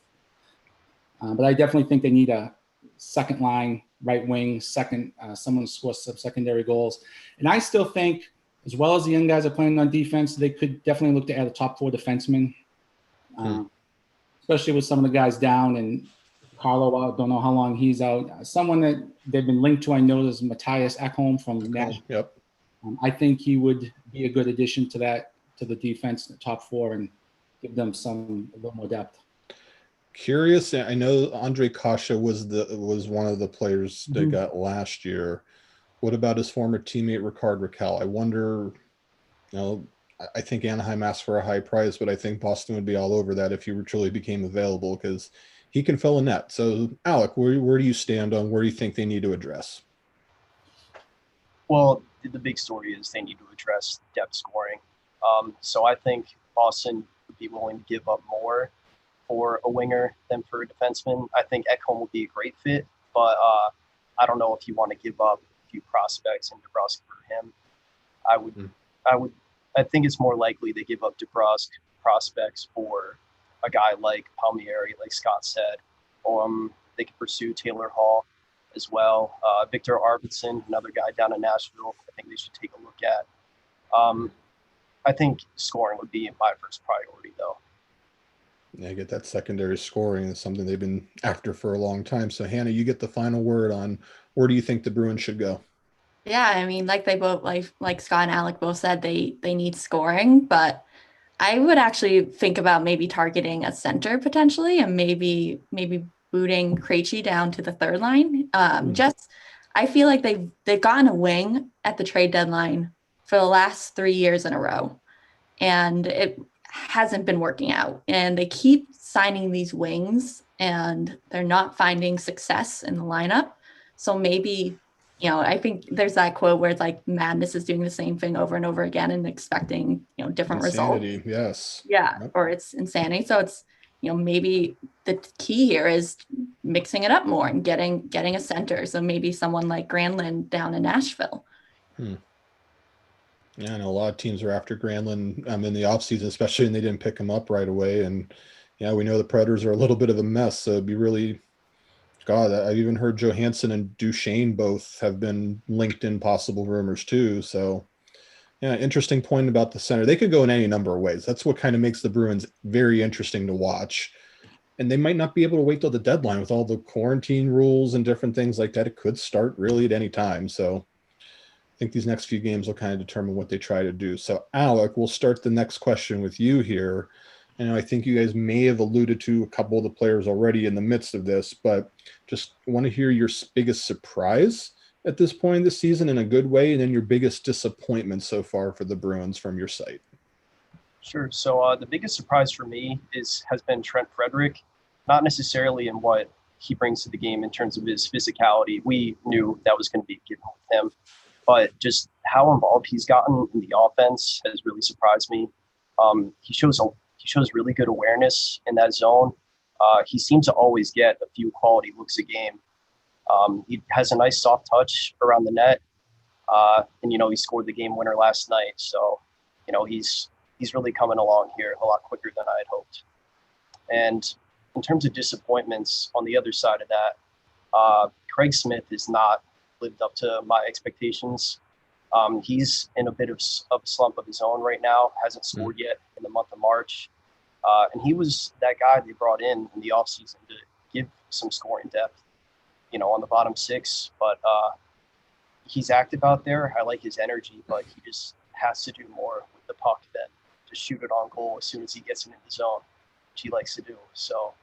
Speaker 4: But I definitely think they need a second line, right wing, someone to score some secondary goals. And I still think, as well as the young guys are playing on defense, they could definitely look to add a top 4 defenseman, especially with some of the guys down and Carlo out. Don't know how long he's out. Someone that they've been linked to, I know, is Matthias Ekholm from Nashville.
Speaker 1: Yep.
Speaker 4: I think he would be a good addition to the defense, the top 4, and give them a little more depth.
Speaker 1: Curious, I know Andre Kasha was one of the players they got last year. What about his former teammate Ricard Raquel? I wonder, I think Anaheim asked for a high price, but I think Boston would be all over that if he truly became available, because he can fill a net. So, Alec, where do you stand on where do you think they need to address?
Speaker 5: Well, the big story is they need to address depth scoring. So I think Boston would be willing to give up more for a winger than for a defenseman. I think Ekholm would be a great fit, but I don't know if you want to give up a few prospects and DeBrusk for him. I think it's more likely they give up DeBrusk prospects for a guy like Palmieri, like Scott said. They could pursue Taylor Hall as well. Victor Arvidsson, another guy down in Nashville, I think they should take a look at. I think scoring would be my first priority, though.
Speaker 1: Yeah, get that secondary scoring is something they've been after for a long time. So, Hannah, you get the final word on where do you think the Bruins should go?
Speaker 3: Yeah, I mean, like they both, like Scott and Alec both said, they need scoring, but I would actually think about maybe targeting a center potentially, and maybe booting Krejci down to the third line. I feel like they've gotten a wing at the trade deadline for the last 3 years in a row, and it hasn't been working out. And they keep signing these wings, and they're not finding success in the lineup. So maybe, I think there's that quote where it's like madness is doing the same thing over and over again and expecting, different
Speaker 1: Insanity,
Speaker 3: results.
Speaker 1: yes.
Speaker 3: Yeah, yep. Or it's insanity. So it's, maybe the key here is mixing it up more and getting a center. So maybe someone like Granlund down in Nashville.
Speaker 1: Yeah, I know a lot of teams are after Granlund in the offseason, especially, and they didn't pick him up right away. And yeah, we know the Predators are a little bit of a mess. So it'd be really, God, I've even heard Johansson and Duchesne both have been linked in possible rumors too. So yeah, interesting point about the center. They could go in any number of ways. That's what kind of makes the Bruins very interesting to watch. And they might not be able to wait till the deadline with all the quarantine rules and different things like that. It could start really at any time. So I think these next few games will kind of determine what they try to do. So, Alec, we'll start the next question with you here. And I think you guys may have alluded to a couple of the players already in the midst of this, but just want to hear your biggest surprise at this point in the season in a good way, and then your biggest disappointment so far for the Bruins from your site.
Speaker 5: Sure. So the biggest surprise for me has been Trent Frederick, not necessarily in what he brings to the game in terms of his physicality. We knew that was going to be a given with him, but just how involved he's gotten in the offense has really surprised me. He shows really good awareness in that zone. He seems to always get a few quality looks a game. He has a nice soft touch around the net, and he scored the game winner last night. So, he's really coming along here a lot quicker than I had hoped. And in terms of disappointments on the other side of that, Craig Smith has not lived up to my expectations. He's in a bit of a slump of his own right now, hasn't scored yet in the month of March. And he was that guy they brought in the offseason to give some scoring depth, on the bottom six. But he's active out there. I like his energy, but he just has to do more with the puck than just shoot it on goal as soon as he gets into the zone, which he likes to do. So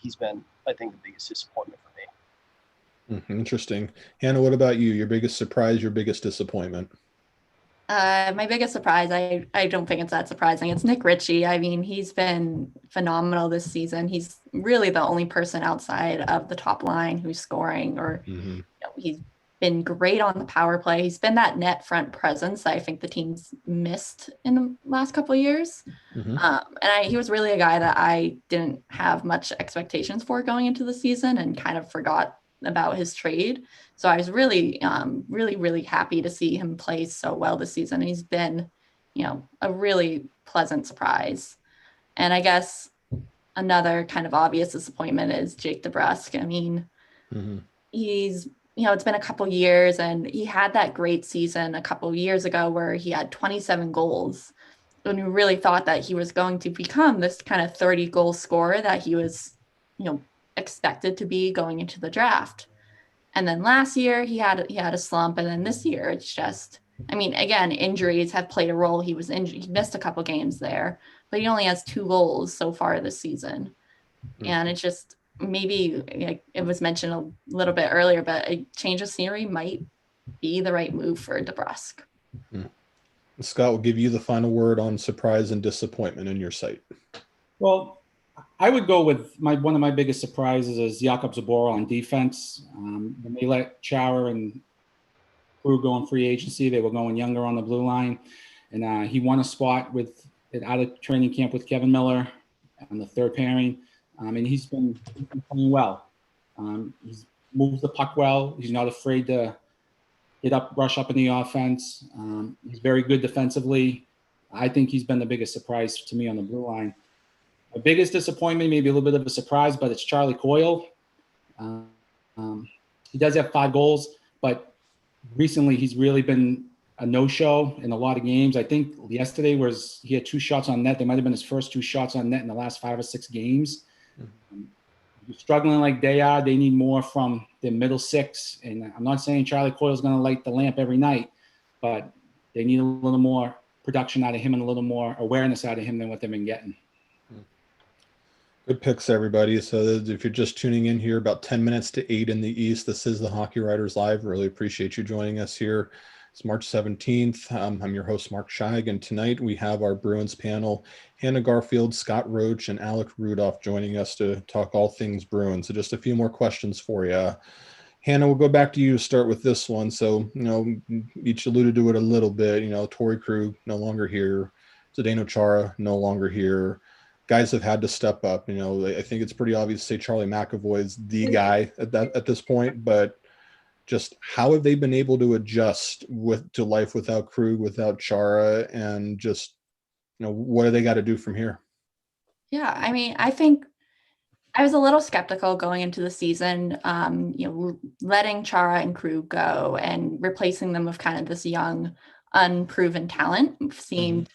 Speaker 5: he's been, I think, the biggest disappointment for me.
Speaker 1: Interesting. Hannah, what about you? Your biggest surprise, your biggest disappointment?
Speaker 3: My biggest surprise, I don't think it's that surprising. It's Nick Ritchie. I mean, he's been phenomenal this season. He's really the only person outside of the top line who's scoring, or he's been great on the power play. He's been that net front presence that I think the team's missed in the last couple of years. He was really a guy that I didn't have much expectations for going into the season and kind of forgot about his trade. So I was really, really happy to see him play so well this season. He's been, a really pleasant surprise. And I guess another kind of obvious disappointment is Jake DeBrusk. I mean, he's, it's been a couple years, and he had that great season a couple years ago where he had 27 goals. And we really thought that he was going to become this kind of 30-goal scorer that he was, expected to be going into the draft. And then last year he had a slump, and then this year it's just, I mean, again, injuries have played a role. He was injured, he missed a couple games there, but he only has 2 goals so far this season. And it's just, maybe it was mentioned a little bit earlier, but a change of scenery might be the right move for DeBrusk.
Speaker 1: Scott, will give you the final word on surprise and disappointment in your sight.
Speaker 4: Well, I would go with one of my biggest surprises is Jakub Zboril on defense. When they let Chara and Krug go on free agency, they were going younger on the blue line, and he won a spot out of training camp with Kevin Miller on the third pairing. And he's been playing well. He's moves the puck well. He's not afraid to rush up in the offense. He's very good defensively. I think he's been the biggest surprise to me on the blue line. My biggest disappointment, maybe a little bit of a surprise, but it's Charlie Coyle. He does have 5 goals, but recently he's really been a no-show in a lot of games. I think yesterday he had 2 shots on net. They might have been his first 2 shots on net in the last 5 or 6 games. Struggling like they are, they need more from the middle 6. And I'm not saying Charlie Coyle's going to light the lamp every night, but they need a little more production out of him and a little more awareness out of him than what they've been getting.
Speaker 1: Good picks, everybody. So if you're just tuning in here, about 10 minutes to 8 in the East, this is the Hockey Writers Live. Really appreciate you joining us here. It's March 17th. I'm your host, Mark Scheig, and tonight we have our Bruins panel, Hannah Garfield, Scott Roche, and Alec Rudolph joining us to talk all things Bruins. So just a few more questions for you. Hannah, we'll go back to you to start with this one. So, each alluded to it a little bit. Torrey Krug, no longer here. Zdeno Chara, no longer here. Guys have had to step up. I think it's pretty obvious to say Charlie McAvoy is the guy at this point, but just how have they been able to adjust to life without Krug, without Chara, and just, what do they got to do from here?
Speaker 3: Yeah, I mean, I think I was a little skeptical going into the season, letting Chara and Krug go and replacing them with kind of this young, unproven talent seemed,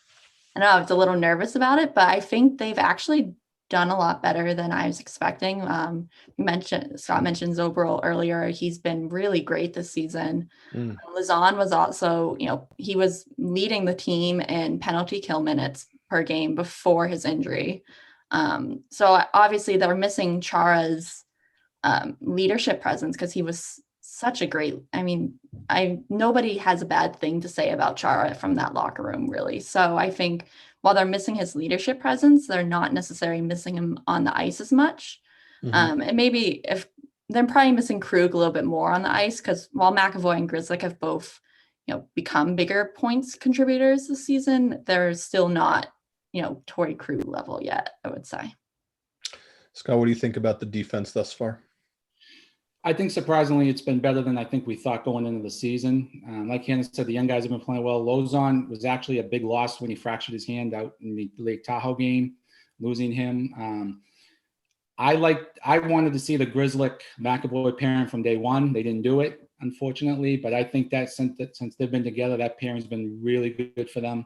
Speaker 3: I know I was a little nervous about it, but I think they've actually done a lot better than I was expecting. Scott mentioned Zboril earlier. He's been really great this season. Lizotte was also, he was leading the team in penalty kill minutes per game before his injury. So obviously they're missing Chara's leadership presence because he was such a great, nobody has a bad thing to say about Chara from that locker room, really. So I think while they're missing his leadership presence, they're not necessarily missing him on the ice as much. And maybe if they're probably missing Krug a little bit more on the ice, because while McAvoy and Grzelcyk have both, become bigger points contributors this season, they're still not, Torrey Krug level yet, I would say.
Speaker 1: Scott, what do you think about the defense thus far?
Speaker 4: I think surprisingly it's been better than I think we thought going into the season. Like Hannah said, the young guys have been playing well. Lozon was actually a big loss when he fractured his hand out in the Lake Tahoe game, losing him. I wanted to see the Grizzlick McAvoy pairing from day one. They didn't do it, unfortunately, but I think that since they've been together, that pairing's been really good for them.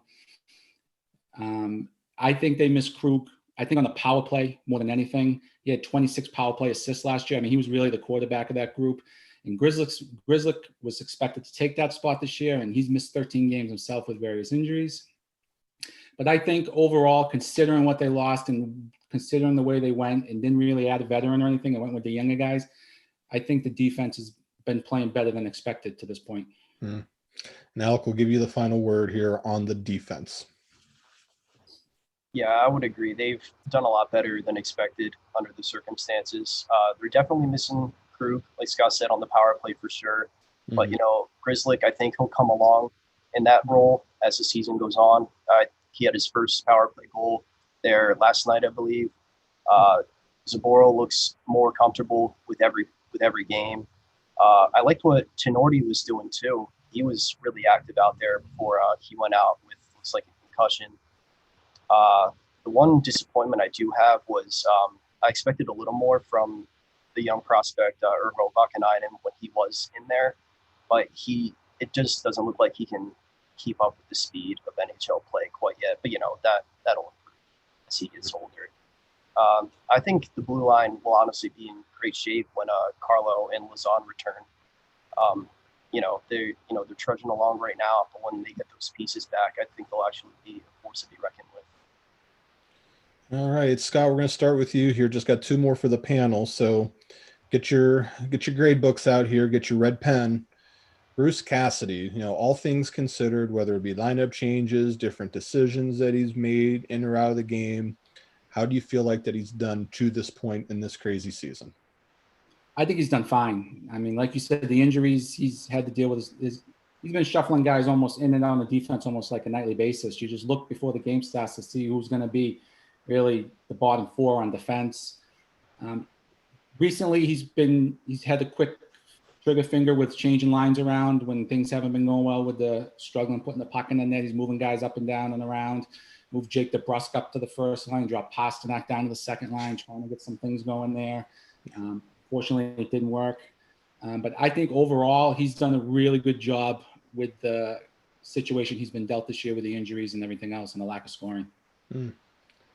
Speaker 4: I think they miss Krug. I think on the power play more than anything. He had 26 power play assists last year. I mean, he was really the quarterback of that group. And Grizzlick was expected to take that spot this year, and he's missed 13 games himself with various injuries. But I think overall, considering what they lost and considering the way they went and didn't really add a veteran or anything, and went with the younger guys, I think the defense has been playing better than expected to this point.
Speaker 1: Now, Alec will give you the final word here on the defense.
Speaker 5: Yeah, I would agree. They've done a lot better than expected under the circumstances. They're definitely missing Krug, like Scott said, on the power play for sure. Mm-hmm. But, Grizzlick, I think he'll come along in that role as the season goes on. He had his first power play goal there last night, I believe. Zaboro looks more comfortable with every game. I liked what Tenorti was doing too. He was really active out there before he went out with looks like a concussion. The one disappointment I do have was I expected a little more from the young prospect Urho Vakanainen when he was in there, but it just doesn't look like he can keep up with the speed of NHL play quite yet. But that'll improve as he gets older. I think the blue line will honestly be in great shape when Carlo and Lazan return. They're trudging along right now, but when they get those pieces back, I think they'll actually be a force to be reckoned with.
Speaker 1: All right, Scott, we're going to start with you here. Just got two more for the panel. So get your grade books out here, get your red pen. Bruce Cassidy, all things considered, whether it be lineup changes, different decisions that he's made in or out of the game, how do you feel like that he's done to this point in this crazy season?
Speaker 4: I think he's done fine. I mean, like you said, the injuries he's had to deal with he's been shuffling guys almost in and out on the defense almost like a nightly basis. You just look before the game starts to see who's going to be really the bottom four on defense. Recently, he's had a quick trigger finger with changing lines around when things haven't been going well with the struggling putting the puck in the net. He's moving guys up and down and around. Moved Jake DeBrusk up to the first line, dropped Pasternak down to the second line, trying to get some things going there. Fortunately, it didn't work. But I think overall, he's done a really good job with the situation he's been dealt this year with the injuries and everything else and the lack of scoring.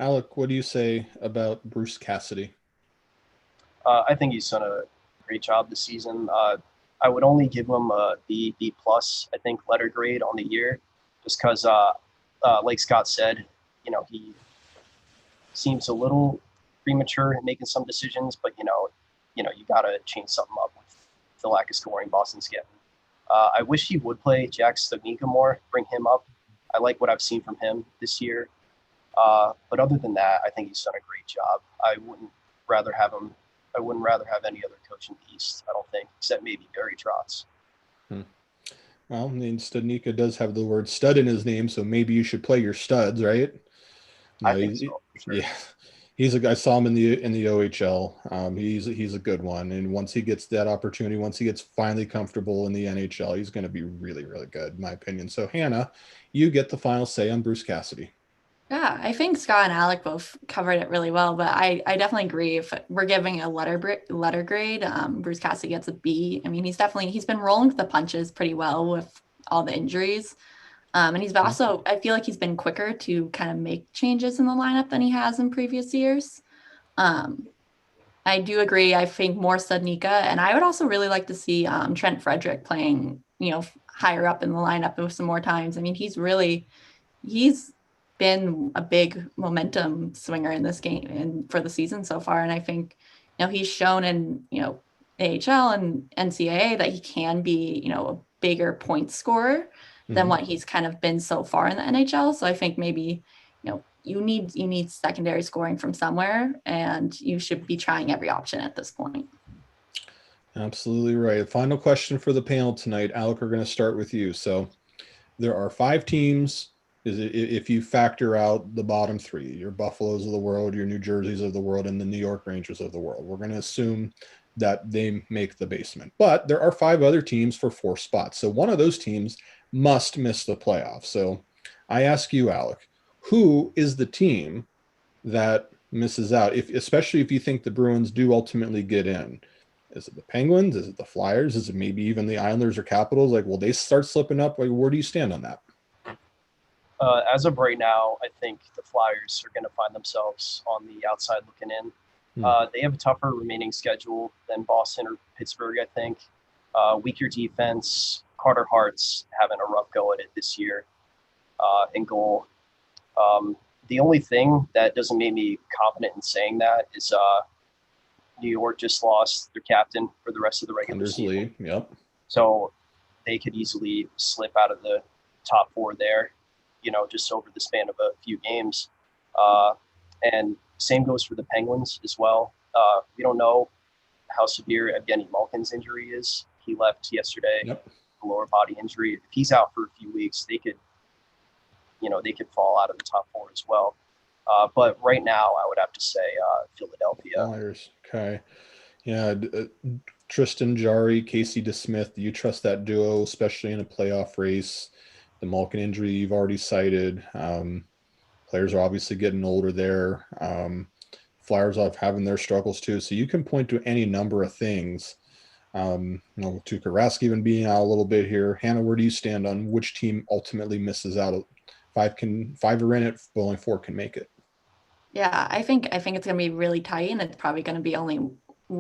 Speaker 1: Alec, what do you say about Bruce Cassidy?
Speaker 5: I think he's done a great job this season. I would only give him a B+, I think, letter grade on the year, just because, like Scott said, he seems a little premature in making some decisions, but you got to change something up with the lack of scoring Boston's getting. I wish he would play Jack Studnicka more, bring him up. I like what I've seen from him this year. But other than that, I think he's done a great job. I wouldn't rather have any other coach in the East, I don't think, except maybe Barry Trotz.
Speaker 1: Well, I mean, Studnicka does have the word stud in his name, so maybe you should play your studs, right?
Speaker 5: I think so, for sure.
Speaker 1: Yeah. He's a guy. I saw him in the OHL. He's a good one, and once he gets that opportunity, once he gets finally comfortable in the NHL, he's going to be really, really good, in my opinion. So, Hannah, you get the final say on Bruce Cassidy.
Speaker 3: Yeah, I think Scott and Alec both covered it really well, but I definitely agree. If we're giving a letter grade, Bruce Cassidy gets a B. I mean, he's been rolling with the punches pretty well with all the injuries. And he's also, I feel like he's been quicker to kind of make changes in the lineup than he has in previous years. I do agree. I think more Studnicka, and I would also really like to see Trent Frederick playing, higher up in the lineup with some more times. I mean, he's been a big momentum swinger in this game and for the season so far. And I think, he's shown in, AHL and NCAA that he can be, a bigger point scorer than what he's kind of been so far in the NHL. So I think maybe, you need secondary scoring from somewhere, and you should be trying every option at this point.
Speaker 1: Absolutely right. Final question for the panel tonight. Alec, we're going to start with you. So there are 5 teams. If you factor out the bottom 3, your Buffaloes of the world, your New Jerseys of the world, and the New York Rangers of the world, we're going to assume that they make the basement. But there are 5 other teams for 4 spots. So one of those teams must miss the playoffs. So I ask you, Alec, who is the team that misses out, especially if you think the Bruins do ultimately get in? Is it the Penguins? Is it the Flyers? Is it maybe even the Islanders or Capitals? Like, will they start slipping up? Like, where do you stand on that?
Speaker 5: As of right now, I think the Flyers are going to find themselves on the outside looking in. They have a tougher remaining schedule than Boston or Pittsburgh, I think. Weaker defense. Carter Hart's having a rough go at it this year in goal. The only thing that doesn't make me confident in saying that is New York just lost their captain for the rest of the regular season.
Speaker 1: Yep.
Speaker 5: So they could easily slip out of the top four there, just over the span of a few games. And same goes for the Penguins as well. We don't know how severe Evgeny Malkin's injury is. He left yesterday, a lower body injury. If he's out for a few weeks, they could fall out of the top four as well. But right now, I would have to say Philadelphia.
Speaker 1: Flyers. Okay. Yeah. Tristan Jarry, Casey DeSmith, do you trust that duo, especially in a playoff race? The Malkin injury you've already cited. Players are obviously getting older there. Flyers are having their struggles too. So you can point to any number of things. Tuukka Rask even being out a little bit here. Hannah, where do you stand on which team ultimately misses out? Five are in it, but only four can make it.
Speaker 3: Yeah, I think it's going to be really tight, and it's probably going to be only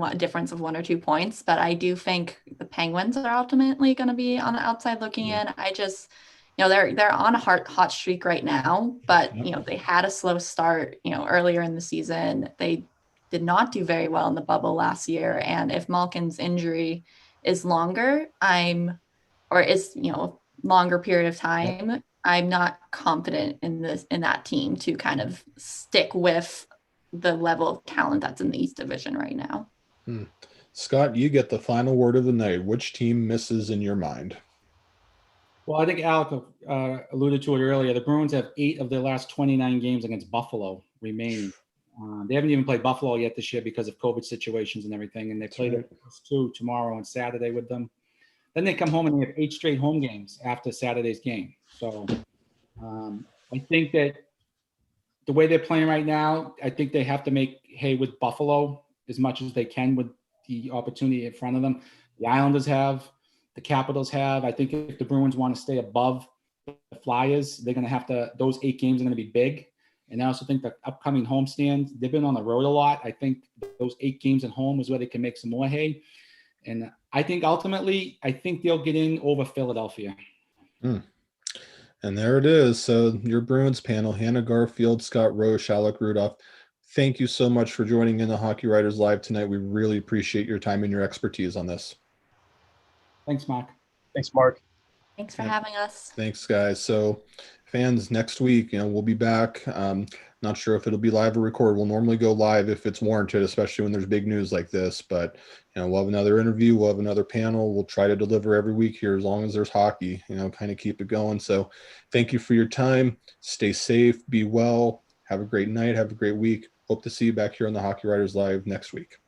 Speaker 3: a difference of 1 or 2 points. But I do think the Penguins are ultimately going to be on the outside looking in. I just, they're on a hot streak right now, but they had a slow start. Earlier in the season, they did not do very well in the bubble last year, and if Malkin's injury is longer, longer period of time, I'm not confident in that team to kind of stick with the level of talent that's in the East Division right now.
Speaker 1: Scott, you get the final word of the night. Which team misses in your mind?
Speaker 4: Well, I think Alec alluded to it earlier. The Bruins have 8 of their last 29 games against Buffalo remaining. They haven't even played Buffalo yet this year because of COVID situations and everything, and they play the first 2 tomorrow and Saturday with them. Then they come home and they have 8 straight home games after Saturday's game. So I think that the way they're playing right now, I think they have to make hay with Buffalo as much as they can with the opportunity in front of them. The Islanders have, the Capitals have. I think if the Bruins want to stay above the Flyers, they're going to have to – those 8 games are going to be big. And I also think the upcoming homestand, they've been on the road a lot. I think those 8 games at home is where they can make some more hay. And I think ultimately, they'll get in over Philadelphia.
Speaker 1: And there it is. So your Bruins panel, Hannah Garfield, Scott Roche, Alec Rudolph, thank you so much for joining in the Hockey Writers Live tonight. We really appreciate your time and your expertise on this.
Speaker 4: Thanks, Mark.
Speaker 5: Thanks, Mark.
Speaker 3: Thanks for having us.
Speaker 1: Thanks, guys. So fans, next week, we'll be back. Not sure if it'll be live or record. We'll normally go live if it's warranted, especially when there's big news like this. But, we'll have another interview. We'll have another panel. We'll try to deliver every week here as long as there's hockey, kind of keep it going. So thank you for your time. Stay safe. Be well. Have a great night. Have a great week. Hope to see you back here on the Hockey Writers Live next week.